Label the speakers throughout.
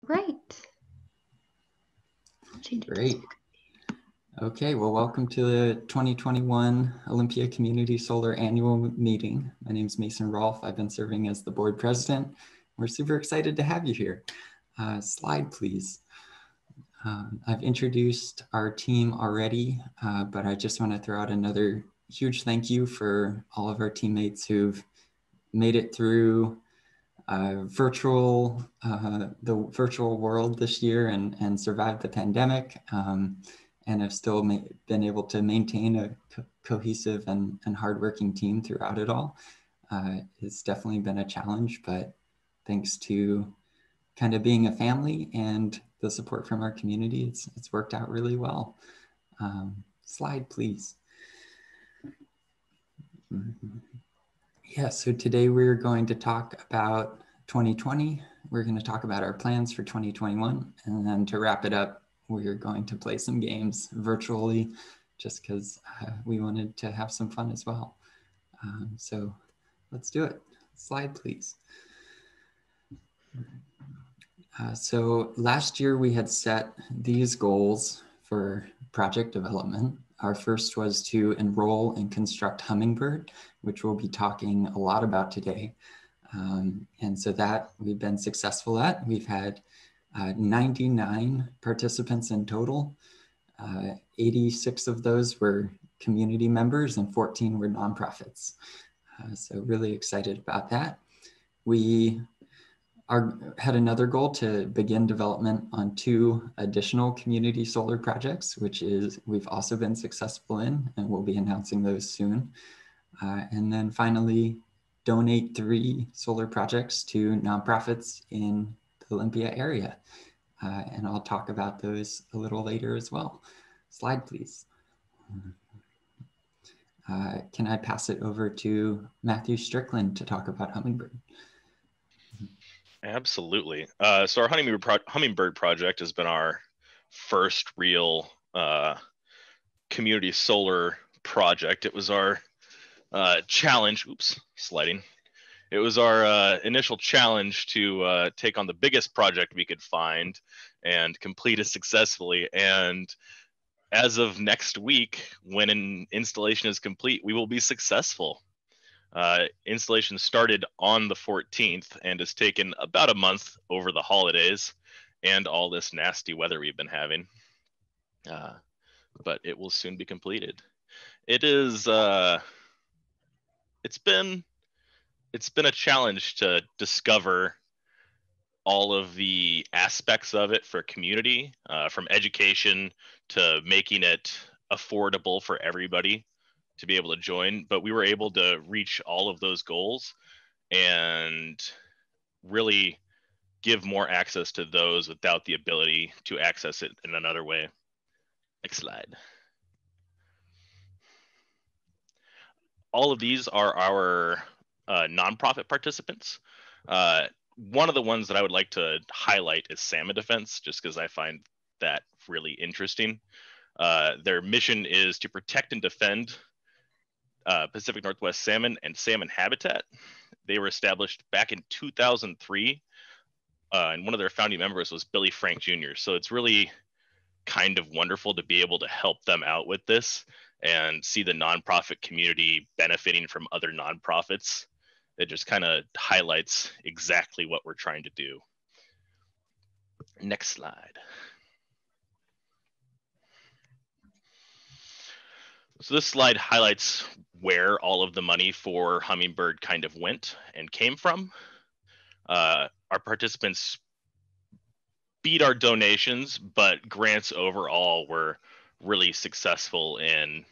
Speaker 1: Right.
Speaker 2: Great. Okay, well, welcome to the 2021 Olympia Community Solar Annual Meeting. My name is Mason Rolfe. I've been serving as the board president. We're super excited to have you here. Slide, please. I've introduced our team already, but I just want to throw out another huge thank you for all of our teammates who've made it through the virtual world this year and survived the pandemic, and have still been able to maintain a cohesive and hardworking team throughout it all. It's definitely been a challenge, but thanks to kind of being a family and the support from our community, it's worked out really well. Slide, please. Yeah, so today we're going to talk about 2020. We're going to talk about our plans for 2021. And then to wrap it up, we're going to play some games virtually just because we wanted to have some fun as well. So let's do it. Slide, please. So last year we had set these goals for project development. Our first was to enroll and construct Hummingbird, which we'll be talking a lot about today. And so that we've been successful at. We've had 99 participants in total. 86 of those were community members and 14 were nonprofits. So really excited about that. We had another goal to begin development on 2 additional community solar projects, which we've also been successful in, and we'll be announcing those soon. And then finally, donate 3 solar projects to nonprofits in the Olympia area. And I'll talk about those a little later as well. Slide, please. Can I pass it over to Matthew Strickland to talk about Hummingbird?
Speaker 3: Absolutely. So our Hummingbird project has been our first real community solar project. It was our challenge. Oops, sliding. It was our initial challenge to take on the biggest project we could find and complete it successfully. And as of next week, when an installation is complete, we will be successful. Installation started on the 14th and has taken about a month over the holidays and all this nasty weather we've been having. But it will soon be completed. It is, it's been a challenge to discover all of the aspects of it for community, from education to making it affordable for everybody to be able to join, but we were able to reach all of those goals and really give more access to those without the ability to access it in another way. Next slide. All of these are our nonprofit participants. One of the ones that I would like to highlight is Salmon Defense, just because I find that really interesting. Their mission is to protect and defend Pacific Northwest salmon and salmon habitat. They were established back in 2003, and one of their founding members was Billy Frank Jr. So it's really kind of wonderful to be able to help them out with this and see the nonprofit community benefiting from other nonprofits. It just kind of highlights exactly what we're trying to do. Next slide. So this slide highlights where all of the money for Hummingbird kind of went and came from. Our participants beat our donations, but grants overall were really successful in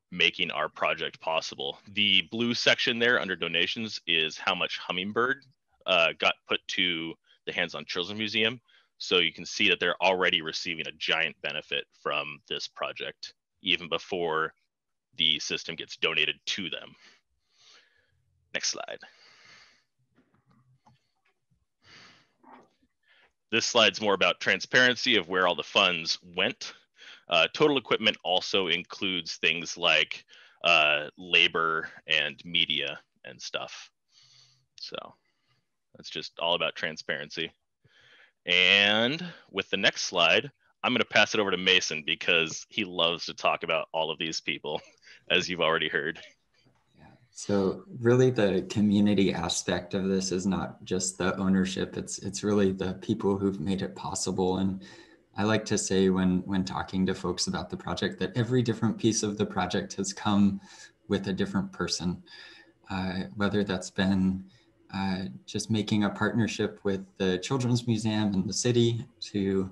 Speaker 3: making our project possible. The blue section there under donations is how much Hummingbird got put to the Hands-on Children's Museum. So you can see that they're already receiving a giant benefit from this project, even before the system gets donated to them. Next slide. This slide's more about transparency of where all the funds went. Total equipment also includes things like labor and media and stuff. So that's just all about transparency. And with the next slide, I'm going to pass it over to Mason because he loves to talk about all of these people, as you've already heard.
Speaker 2: Yeah. So really the community aspect of this is not just the ownership, it's really the people who've made it possible. And I like to say when talking to folks about the project that every different piece of the project has come with a different person, whether that's been just making a partnership with the Children's Museum and the city to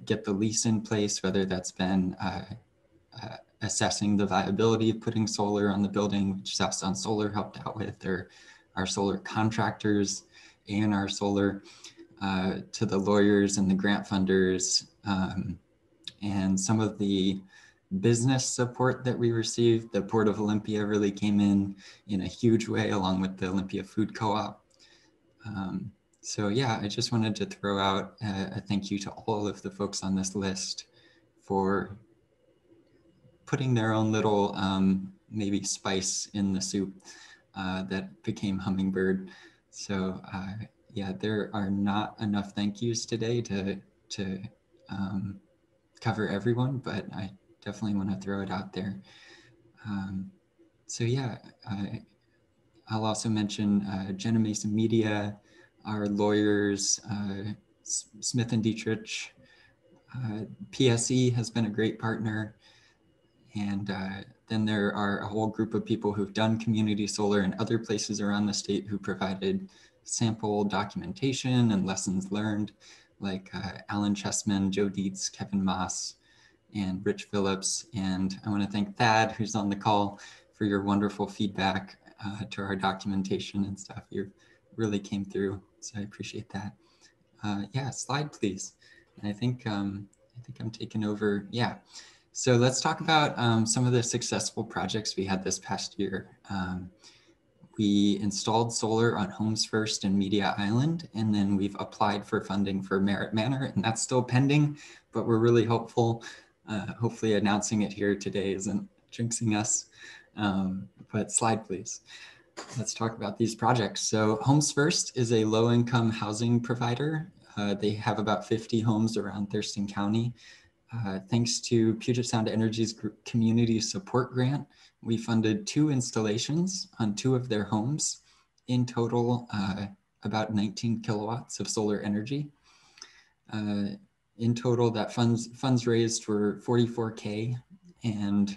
Speaker 2: get the lease in place, whether that's been assessing the viability of putting solar on the building, which South Sun Solar helped out with, or our solar contractors and our solar, to the lawyers and the grant funders, and some of the business support that we received. The Port of Olympia really came in a huge way, along with the Olympia Food Co-op. So yeah, I just wanted to throw out a thank you to all of the folks on this list for putting their own little maybe spice in the soup that became Hummingbird. So yeah, there are not enough thank yous today to cover everyone, but I definitely want to throw it out there. So yeah, I'll also mention Jenna Mason Media, our lawyers, Smith and Dietrich. PSE has been a great partner. And then there are a whole group of people who've done community solar in other places around the state who provided sample documentation and lessons learned, like Alan Chessman, Joe Dietz, Kevin Moss, and Rich Phillips. And I want to thank Thad, who's on the call, for your wonderful feedback to our documentation and stuff. You really came through, so I appreciate that. Yeah, slide please. And I think I'm taking over. Yeah. So let's talk about some of the successful projects we had this past year. We installed solar on Homes First and Media Island, and then we've applied for funding for Merritt Manor, and that's still pending, but we're really hopeful. Hopefully announcing it here today isn't jinxing us. But slide, please. Let's talk about these projects. So Homes First is a low-income housing provider. They have about 50 homes around Thurston County. Thanks to Puget Sound Energy's community support grant, we funded 2 installations on 2 of their homes. In total, about 19 kilowatts of solar energy. In total, that funds raised were $44K, and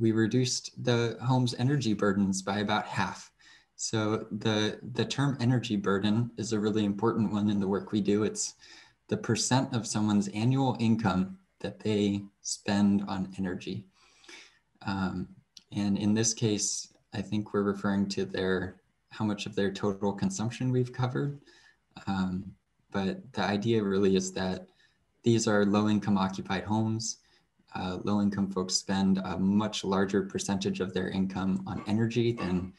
Speaker 2: we reduced the home's energy burdens by about half. So the term energy burden is a really important one in the work we do. It's the percent of someone's annual income that they spend on energy. And in this case, I think we're referring to how much of their total consumption we've covered. But the idea really is that these are low-income occupied homes. Low-income folks spend a much larger percentage of their income on energy than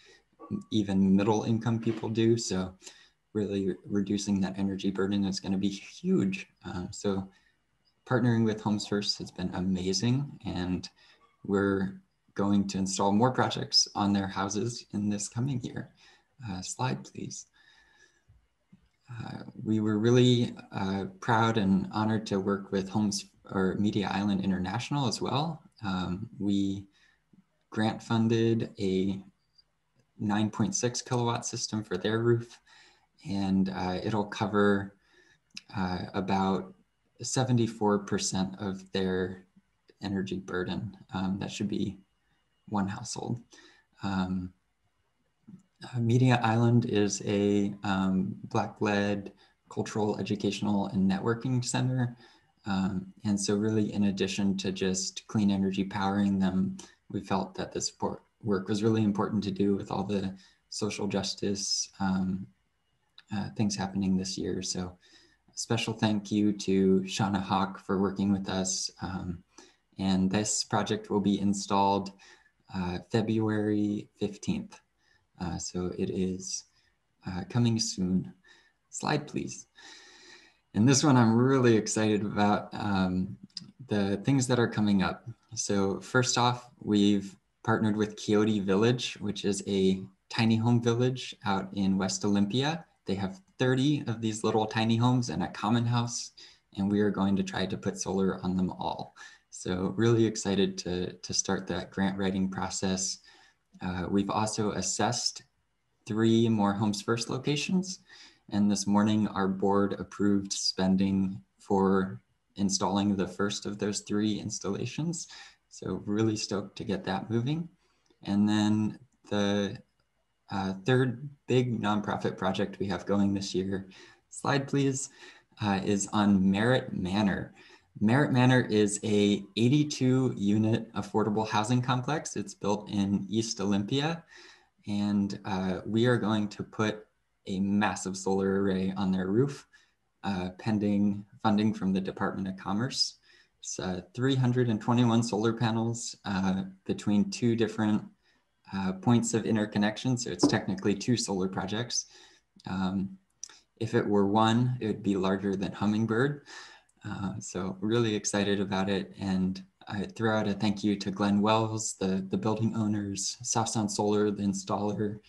Speaker 2: even middle-income people do. So really reducing that energy burden is going to be huge. So partnering with Homes First has been amazing, and we're going to install more projects on their houses in this coming year. Slide, please. We were really proud and honored to work with Media Island International as well. We grant funded a 9.6 kilowatt system for their roof, and it'll cover about 74% of their energy burden. That should be one household. Media Island is a Black-led cultural, educational, and networking center. And so really, in addition to just clean energy powering them, we felt that this work was really important to do with all the social justice things happening this year. So a special thank you to Shauna Hawk for working with us. And this project will be installed February 15th. So it is coming soon. Slide, please. And this one I'm really excited about, the things that are coming up. So first off, we've partnered with Quixote Village, which is a tiny home village out in West Olympia. They have 30 of these little tiny homes and a common house, and we are going to try to put solar on them all. So really excited to start that grant writing process. We've also assessed 3 more Homes First locations, and this morning our board approved spending for installing the first of those 3 installations. So really stoked to get that moving. And then the third big nonprofit project we have going this year, slide please, is on Merritt Manor. Merritt Manor is a 82 unit affordable housing complex. It's built in East Olympia, and we are going to put a massive solar array on their roof, pending funding from the Department of Commerce. It's 321 solar panels between 2 different points of interconnection. So it's technically 2 solar projects. If it were 1, it would be larger than Hummingbird. So really excited about it. And I throw out a thank you to Glenn Wells, the building owners, Soft Sound Solar, the installer,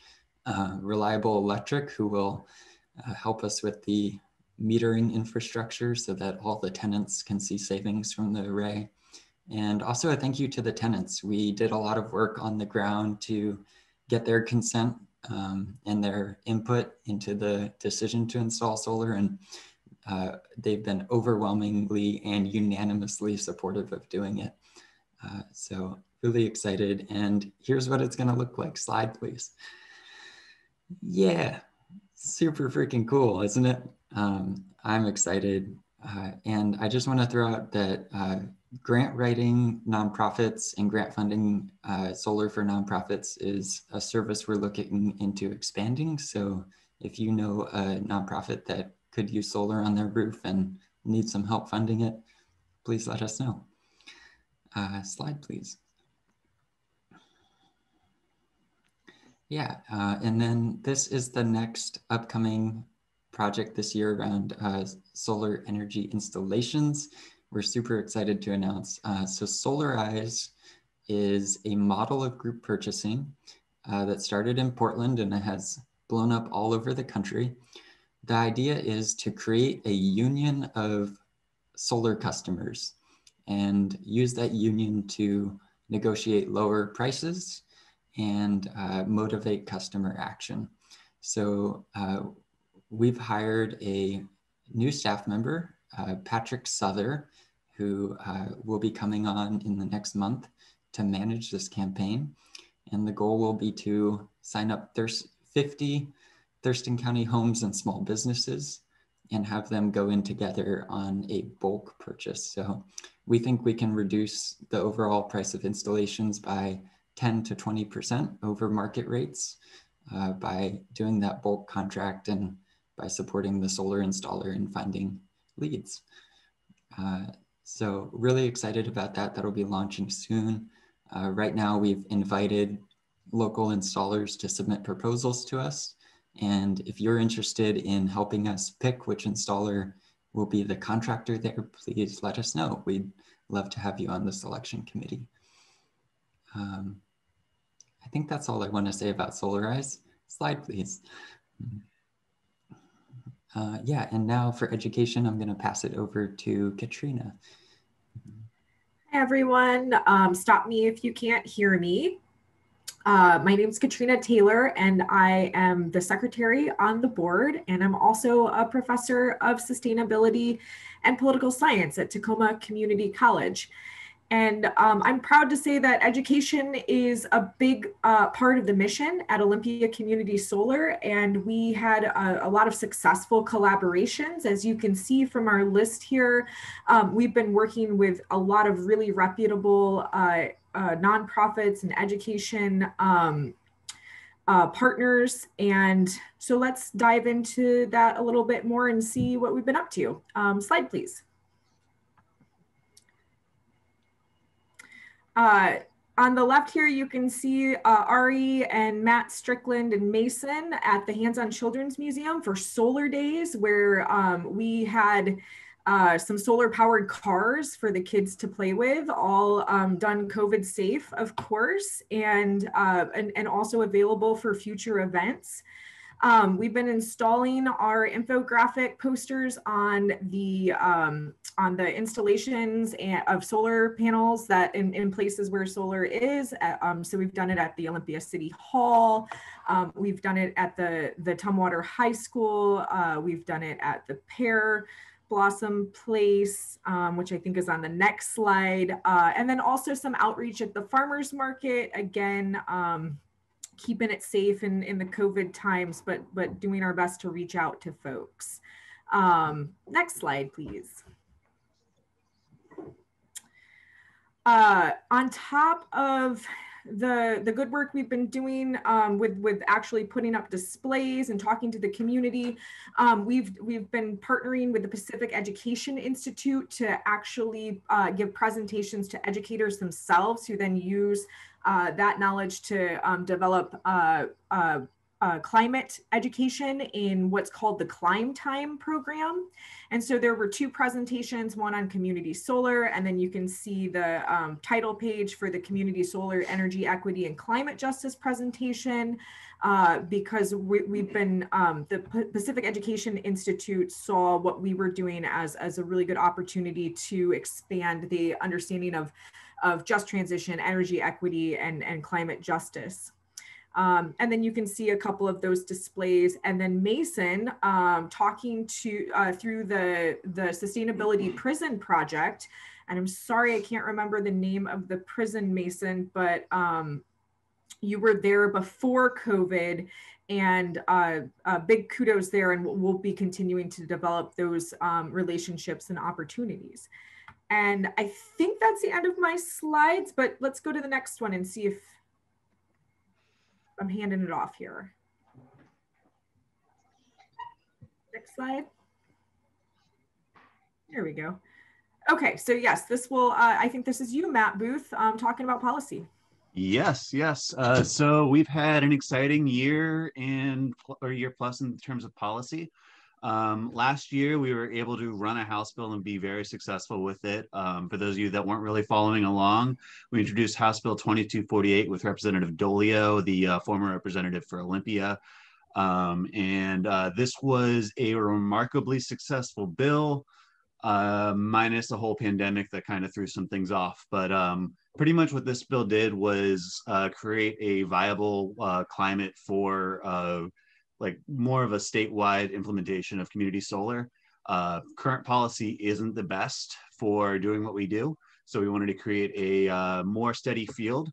Speaker 2: Reliable Electric, who will help us with the metering infrastructure so that all the tenants can see savings from the array. And also a thank you to the tenants. We did a lot of work on the ground to get their consent and their input into the decision to install solar. And they've been overwhelmingly and unanimously supportive of doing it. So really excited. And here's what it's going to look like. Slide, please. Yeah, super freaking cool, isn't it? I'm excited. And I just want to throw out that grant writing nonprofits and grant funding solar for nonprofits is a service we're looking into expanding. So if you know a nonprofit that could use solar on their roof and need some help funding it, please let us know. Slide, please. Yeah, and then this is the next upcoming project this year around solar energy installations. We're super excited to announce. So Solarize is a model of group purchasing that started in Portland and it has blown up all over the country. The idea is to create a union of solar customers and use that union to negotiate lower prices and motivate customer action. So we've hired a new staff member, Patrick Souther, who will be coming on in the next month to manage this campaign. And the goal will be to sign up 50 Thurston County homes and small businesses and have them go in together on a bulk purchase. So we think we can reduce the overall price of installations by 10 to 20% over market rates by doing that bulk contract and by supporting the solar installer in finding leads. So really excited about that. That'll be launching soon. Right now we've invited local installers to submit proposals to us. And if you're interested in helping us pick which installer will be the contractor there, please let us know. We'd love to have you on the selection committee. I think that's all I want to say about Solarize. Slide, please. Yeah, and now for education, I'm going to pass it over to Katrina.
Speaker 1: Hi, everyone. Stop me if you can't hear me. My name is Katrina Taylor, and I am the secretary on the board, and I'm also a professor of sustainability and political science at Tacoma Community College. And I'm proud to say that education is a big part of the mission at Olympia Community Solar, and we had a lot of successful collaborations. As you can see from our list here, we've been working with a lot of really reputable nonprofits and education partners. And so let's dive into that a little bit more and see what we've been up to. Slide, please. On the left here, you can see Ari and Matt Strickland and Mason at the Hands-On Children's Museum for Solar Days, where we had some solar-powered cars for the kids to play with, all done COVID safe, of course, and also available for future events. We've been installing our infographic posters on the installations of solar panels that in places where solar is. So we've done it at the Olympia City Hall. We've done it at the Tumwater High School. We've done it at the Pear Blossom Place, which I think is on the next slide. And then also some outreach at the farmers market. Again, keeping it safe in the COVID times, but doing our best to reach out to folks. Next slide, please. On top of the good work we've been doing with actually putting up displays and talking to the community, we've been partnering with the Pacific Education Institute to actually give presentations to educators themselves, who then use that knowledge to develop climate education in what's called the Climb Time program. And so there were two presentations, one on community solar, and then you can see the title page for the community solar energy equity and climate justice presentation, because we've been, the Pacific Education Institute saw what we were doing as a really good opportunity to expand the understanding of just transition, energy equity, and climate justice. And then you can see a couple of those displays. And then Mason talking through the Sustainability Prison Project. And I'm sorry, I can't remember the name of the prison, Mason, but you were there before COVID, and big kudos there. And we'll be continuing to develop those relationships and opportunities. And I think that's the end of my slides, but let's go to the next one and see if I'm handing it off here. Next slide. There we go. Okay, so yes, this will, I think this is you, Matt Booth, talking about policy.
Speaker 4: Yes. So we've had an exciting year or year plus in terms of policy. Last year, we were able to run a House bill and be very successful with it. For those of you that weren't really following along, we introduced House Bill 2248 with Representative Dolio, the former representative for Olympia. This was a remarkably successful bill, minus the whole pandemic that kind of threw some things off. But pretty much what this bill did was create a viable climate for like more of a statewide implementation of community solar. Current policy isn't the best for doing what we do. So we wanted to create a more steady field.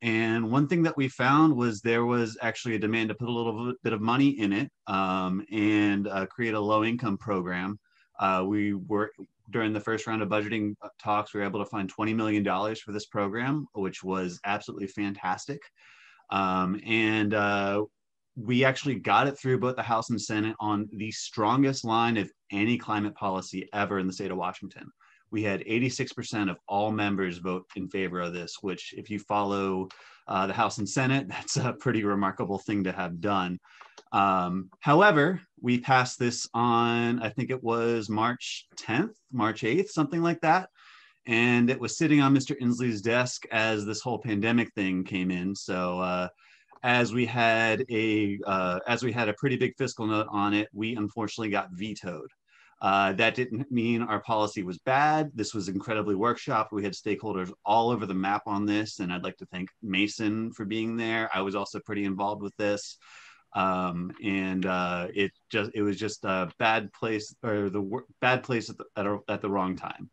Speaker 4: And one thing that we found was there was actually a demand to put a little bit of money in it and create a low income program. During the first round of budgeting talks, we were able to find $20 million for this program, which was absolutely fantastic. We actually got it through both the House and Senate on the strongest line of any climate policy ever in the state of Washington. We had 86% of all members vote in favor of this, which if you follow the House and Senate, that's a pretty remarkable thing to have done. However, we passed this on, I think it was March 10th, March 8th, something like that. And it was sitting on Mr. Inslee's desk as this whole pandemic thing came in. So as we had a pretty big fiscal note on it, we unfortunately got vetoed. That didn't mean our policy was bad. This was incredibly workshopped. We had stakeholders all over the map on this, and I'd like to thank Mason for being there. I was also pretty involved with this. It was just a bad place, or the bad place at the wrong time.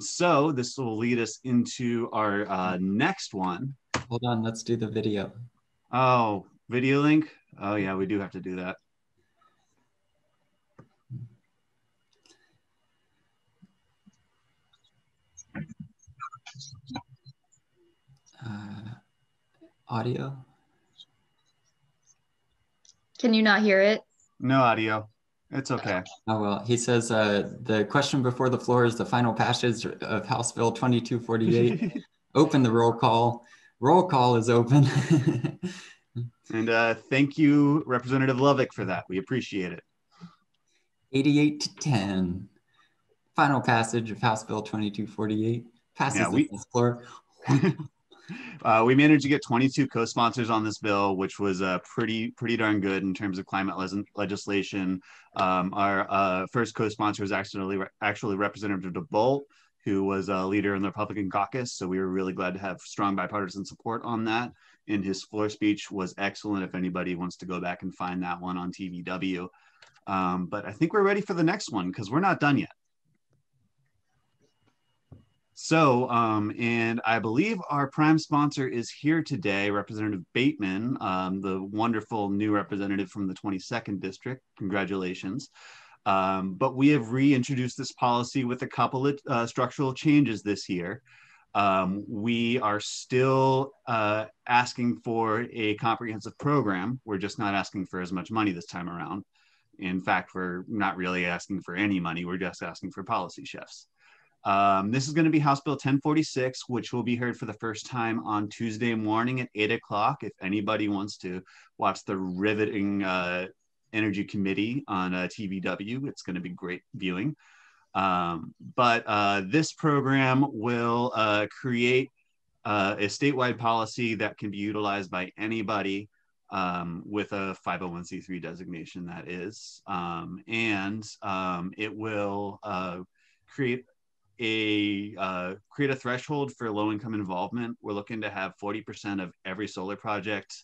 Speaker 4: So this will lead us into our next one.
Speaker 2: Hold on, let's do the video.
Speaker 4: Oh, video link? Oh yeah, we do have to do that.
Speaker 2: Audio?
Speaker 5: Can you not hear it?
Speaker 4: No audio. It's okay.
Speaker 2: Oh, well, he says the question before the floor is the final passage of House Bill 2248. Open the roll call. Roll call is open.
Speaker 4: And thank you, Representative Lovick, for that. We appreciate it.
Speaker 2: 88 to 10. Final passage of House Bill 2248. Passes the floor.
Speaker 4: We managed to get 22 co-sponsors on this bill, which was pretty darn good in terms of climate legislation. Our first co-sponsor was actually Representative DeBolt, who was a leader in the Republican caucus. So we were really glad to have strong bipartisan support on that. And his floor speech was excellent. If anybody wants to go back and find that one on TVW. But I think we're ready for the next one because we're not done yet. So, and I believe our prime sponsor is here today, Representative Bateman, the wonderful new representative from the 22nd District. Congratulations. But we have reintroduced this policy with a couple of structural changes this year. We are still asking for a comprehensive program. We're just not asking for as much money this time around. In fact, we're not really asking for any money. We're just asking for policy shifts. This is going to be House Bill 1046, which will be heard for the first time on Tuesday morning at 8 o'clock. If anybody wants to watch the riveting Energy Committee on TVW, it's going to be great viewing. But this program will create a statewide policy that can be utilized by anybody with a 501c3 designation, that is. It will create a threshold for low-income involvement. We're looking to have 40% of every solar project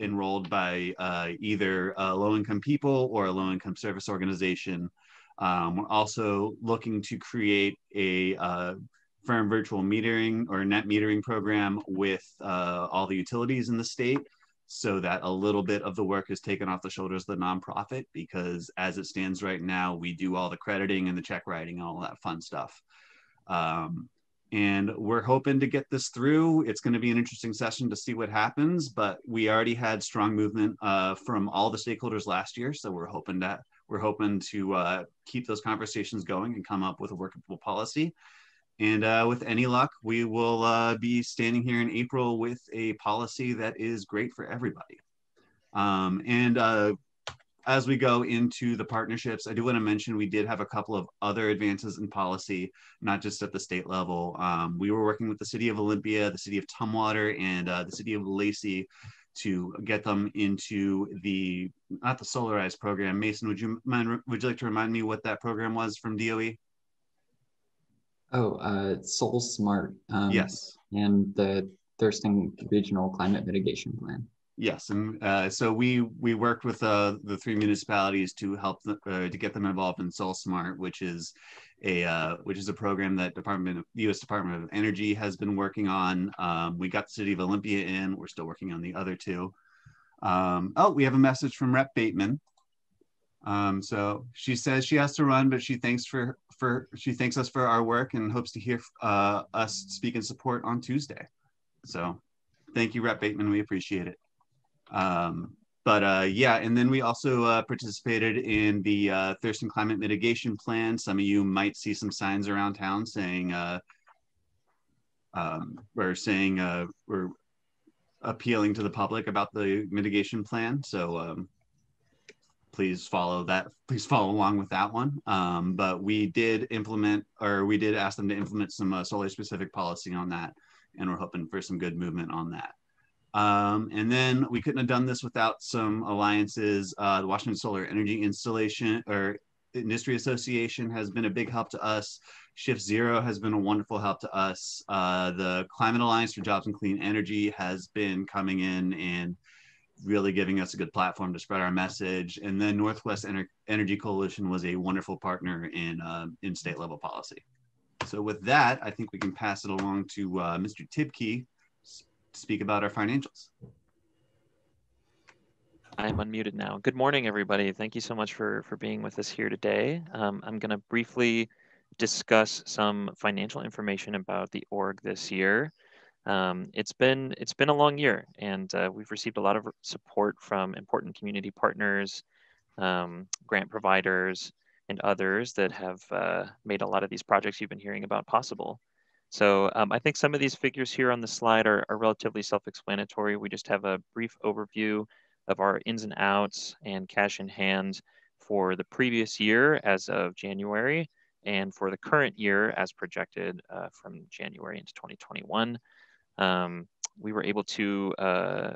Speaker 4: enrolled by either low-income people or a low-income service organization. We're also looking to create a firm virtual metering or net metering program with all the utilities in the state, so that a little bit of the work is taken off the shoulders of the nonprofit, because as it stands right now, we do all the crediting and the check writing and all that fun stuff. And we're hoping to get this through. It's going to be an interesting session to see what happens, but we already had strong movement from all the stakeholders last year. So we're hoping to keep those conversations going and come up with a workable policy. And with any luck, we will be standing here in April with a policy that is great for everybody. As we go into the partnerships, I do want to mention we did have a couple of other advances in policy, not just at the state level. We were working with the city of Olympia, the city of Tumwater, and the city of Lacey to get them into not the Solarize program. Mason, would you like to remind me what that program was from DOE?
Speaker 2: Oh, Soul Smart.
Speaker 4: Yes.
Speaker 2: And the Thurston Regional Climate Mitigation Plan.
Speaker 4: Yes, and so we worked with the 3 municipalities to help to get them involved in Soul Smart, which is a program that the U.S. Department of Energy has been working on. We got the city of Olympia in. We're still working on the other 2. We have a message from Rep Bateman. So she says she has to run, but she thanks us for our work and hopes to hear us speak in support on Tuesday. So thank you, Rep Bateman. We appreciate it. Yeah, and then we also participated in the Thurston Climate Mitigation Plan. Some of you might see some signs around town saying we're appealing to the public about the mitigation plan. So please follow along with that one. But we did ask them to implement some solar specific policy on that, and we're hoping for some good movement on that. And then we couldn't have done this without some alliances. The Washington Solar Energy Industry Association has been a big help to us. Shift Zero has been a wonderful help to us. The Climate Alliance for Jobs and Clean Energy has been coming in and really giving us a good platform to spread our message. And then Northwest Energy Coalition was a wonderful partner in state level policy. So with that, I think we can pass it along to Mr. Tibke to speak about our financials.
Speaker 6: I'm unmuted now. Good morning, everybody. Thank you so much for being with us here today. I'm going to briefly discuss some financial information about the org this year. It's been a long year, and we've received a lot of support from important community partners, grant providers, and others that have made a lot of these projects you've been hearing about possible. So I think some of these figures here on the slide are relatively self-explanatory. We just have a brief overview of our ins and outs and cash in hand for the previous year as of January, And for the current year, as projected from January into 2021, we were able to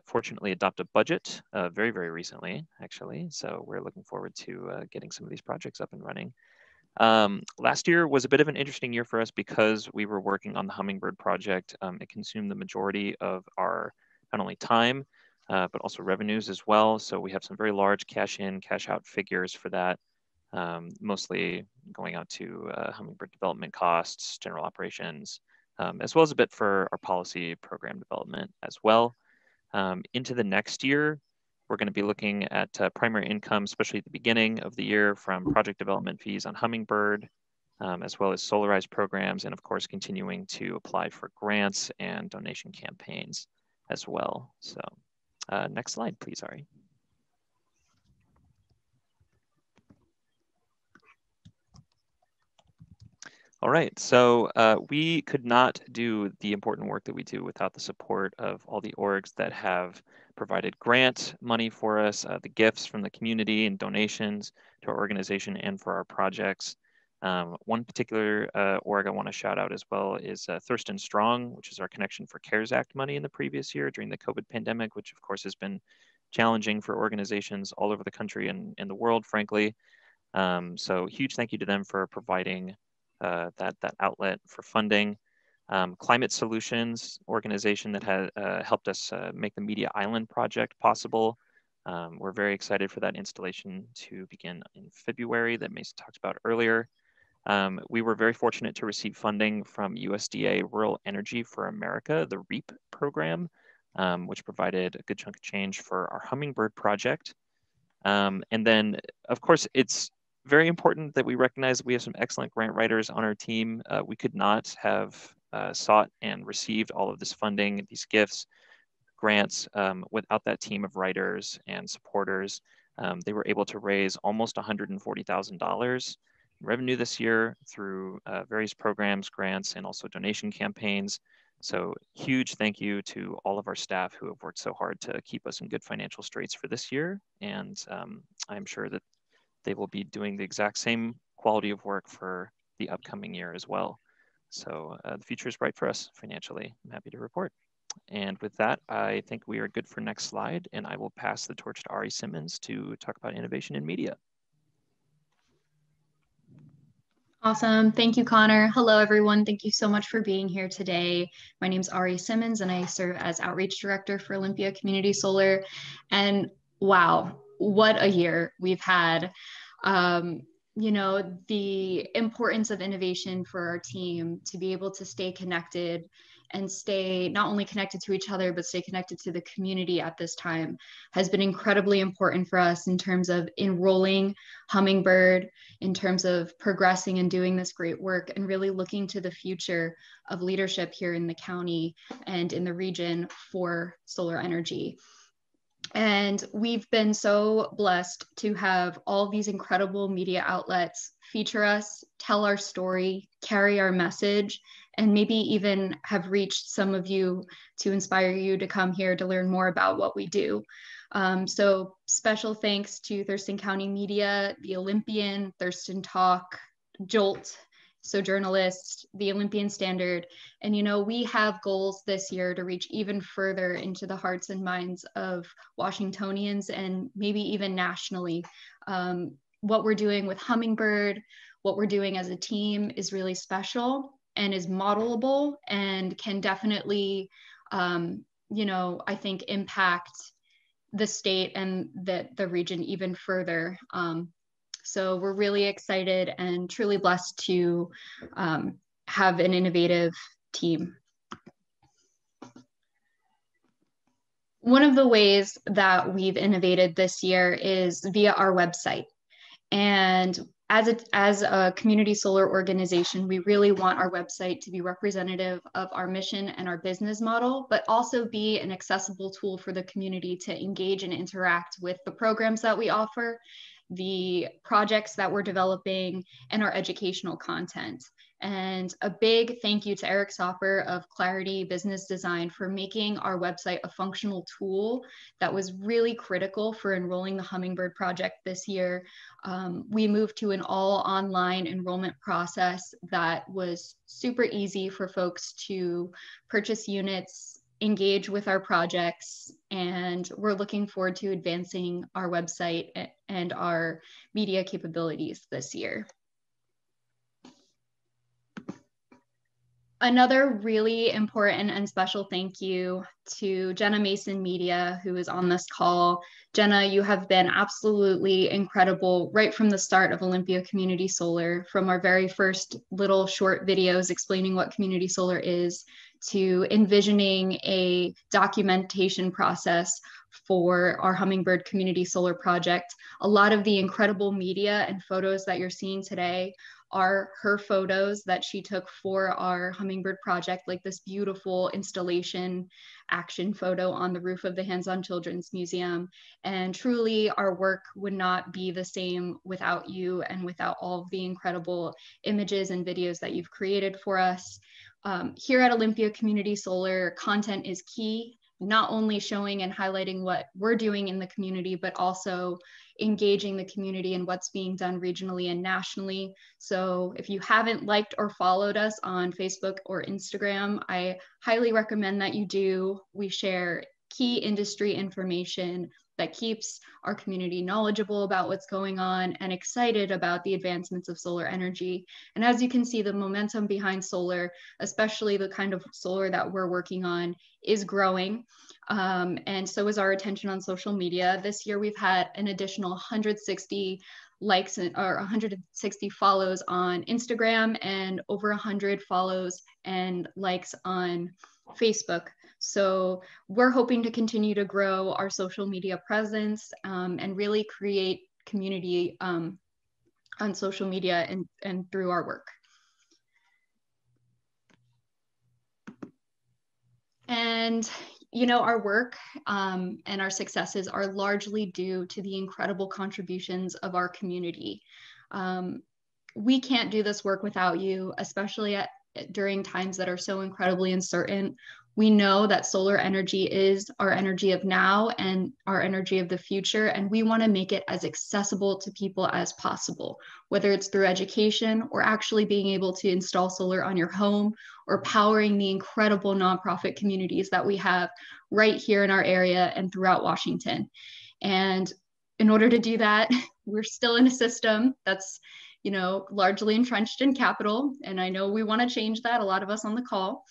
Speaker 6: fortunately adopt a budget very, very recently, actually. So we're looking forward to getting some of these projects up and running. Last year was a bit of an interesting year for us because we were working on the Hummingbird project. It consumed the majority of our not only time, but also revenues as well. So we have some very large cash in, cash out figures for that, mostly going out to Hummingbird development costs, general operations, as well as a bit for our policy program development as well. Into the next year, we're going to be looking at primary income, especially at the beginning of the year, from project development fees on Hummingbird, as well as solarized programs, and of course, continuing to apply for grants and donation campaigns as well. So next slide, please, Ari. All right, so we could not do the important work that we do without the support of all the orgs that have provided grant money for us, the gifts from the community and donations to our organization and for our projects. One particular org I want to shout out as well is Thurston Strong, which is our Connection for CARES Act money in the previous year during the COVID pandemic, which of course has been challenging for organizations all over the country and the world, frankly. So huge thank you to them for providing that outlet for funding. Climate Solutions organization that has helped us make the Media Island project possible. We're very excited for that installation to begin in February that Mason talked about earlier. We were very fortunate to receive funding from USDA Rural Energy for America, the REAP program, which provided a good chunk of change for our Hummingbird project. And then, of course, it's very important that we recognize that we have some excellent grant writers on our team. We could not have sought and received all of this funding, these gifts, grants, without that team of writers and supporters. They were able to raise almost $140,000 in revenue this year through various programs, grants, and also donation campaigns. So huge thank you to all of our staff who have worked so hard to keep us in good financial straits for this year. And I'm sure that they will be doing the exact same quality of work for the upcoming year as well. So the future is bright for us financially, I'm happy to report. And with that, I think we are good for next slide, and I will pass the torch to Ari Simmons to talk about innovation in media.
Speaker 5: Awesome. Thank you, Connor. Hello, everyone. Thank you so much for being here today. My name is Ari Simmons, and I serve as Outreach Director for Olympia Community Solar. And wow, what a year we've had. You know, the importance of innovation for our team to be able to stay connected and stay not only connected to each other, but stay connected to the community at this time has been incredibly important for us in terms of enrolling Hummingbird, in terms of progressing and doing this great work, and really looking to the future of leadership here in the county and in the region for solar energy. And we've been so blessed to have all these incredible media outlets feature us, tell our story, carry our message, and maybe even have reached some of you to inspire you to come here to learn more about what we do. So special thanks to Thurston County Media, the Olympian, Thurston Talk, Jolt, Sojournalist, the Olympian Standard. And, you know, we have goals this year to reach even further into the hearts and minds of Washingtonians and maybe even nationally. What we're doing with Hummingbird, what we're doing as a team is really special and is modelable and can definitely, you know, I think impact the state and the region even further. So we're really excited and truly blessed to have an innovative team. One of the ways that we've innovated this year is via our website. And as a community solar organization, we really want our website to be representative of our mission and our business model, but also be an accessible tool for the community to engage and interact with the programs that we offer the projects that we're developing, and our educational content. And a big thank you to Eric Sopper of Clarity Business Design for making our website a functional tool that was really critical for enrolling the Hummingbird project this year. We moved to an all online enrollment process that was super easy for folks to purchase units, engage with our projects, and we're looking forward to advancing our website and our media capabilities this year. Another really important and special thank you to Jenna Mason Media, who is on this call. Jenna, you have been absolutely incredible right from the start of Olympia Community Solar, from our very first little short videos explaining what community solar is, to envisioning a documentation process for our Hummingbird Community Solar Project. A lot of the incredible media and photos that you're seeing today are her photos that she took for our Hummingbird project, like this beautiful installation action photo on the roof of the Hands-On Children's Museum. And truly, our work would not be the same without you and without all of the incredible images and videos that you've created for us. Here at Olympia Community Solar, content is key, not only showing and highlighting what we're doing in the community, but also engaging the community in what's being done regionally and nationally. So if you haven't liked or followed us on Facebook or Instagram, I highly recommend that you do. We share key industry information that keeps our community knowledgeable about what's going on and excited about the advancements of solar energy. And as you can see, the momentum behind solar, especially the kind of solar that we're working on, is growing. And so is our attention on social media. This year, we've had an additional 160 likes or 160 follows on Instagram and over 100 follows and likes on Facebook. So we're hoping to continue to grow our social media presence and really create community on social media and through our work. And you know, our work and our successes are largely due to the incredible contributions of our community. We can't do this work without you, especially during times that are so incredibly uncertain. We know that solar energy is our energy of now and our energy of the future, and we want to make it as accessible to people as possible, whether it's through education or actually being able to install solar on your home or powering the incredible nonprofit communities that we have right here in our area and throughout Washington. And in order to do that, we're still in a system that's, you know, largely entrenched in capital. And I know we want to change that, a lot of us on the call.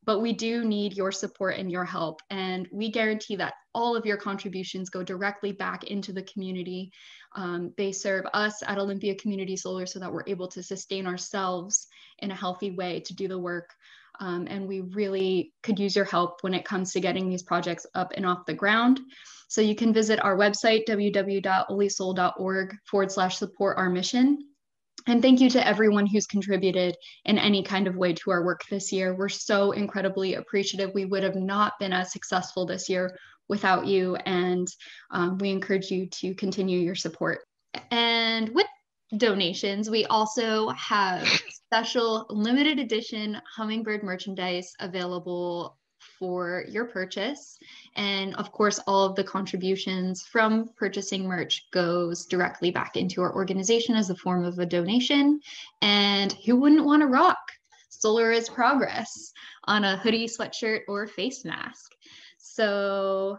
Speaker 5: But we do need your support and your help. And we guarantee that all of your contributions go directly back into the community. They serve us at Olympia Community Solar so that we're able to sustain ourselves in a healthy way to do the work. And we really could use your help when it comes to getting these projects up and off the ground. So you can visit our website, www.olysol.org/support our mission. And thank you to everyone who's contributed in any kind of way to our work this year. We're so incredibly appreciative. We would have not been as successful this year without you, and we encourage you to continue your support. And with donations, we also have special limited edition Hummingbird merchandise available for your purchase. And of course, all of the contributions from purchasing merch goes directly back into our organization as a form of a donation. And who wouldn't want to rock Solar is Progress on a hoodie, sweatshirt, or face mask? So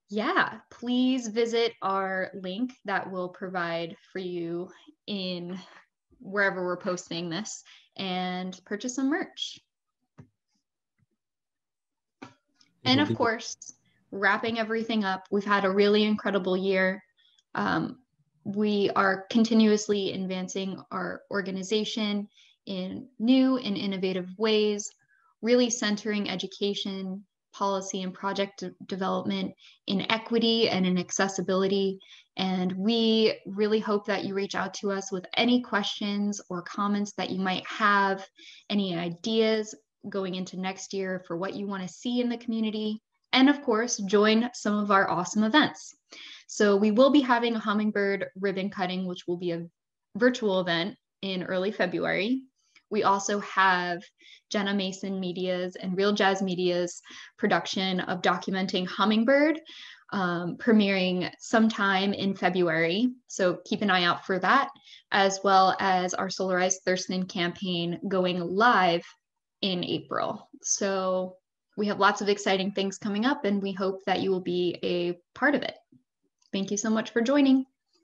Speaker 5: yeah, please visit our link that we'll provide for you in wherever we're posting this and purchase some merch. And of course, wrapping everything up, we've had a really incredible year. We are continuously advancing our organization in new and innovative ways, really centering education, policy, and project development in equity and in accessibility. And we really hope that you reach out to us with any questions or comments that you might have, any ideas going into next year for what you want to see in the community. and of course, join some of our awesome events. So we will be having a Hummingbird ribbon cutting, which will be a virtual event in early February. We also have Jenna Mason Media's and Real Jazz Media's production of documenting Hummingbird, premiering sometime in February. So keep an eye out for that, as well as our Solarize Thurston campaign going live in April. So we have lots of exciting things coming up, and we hope that you will be a part of it. Thank you so much for joining.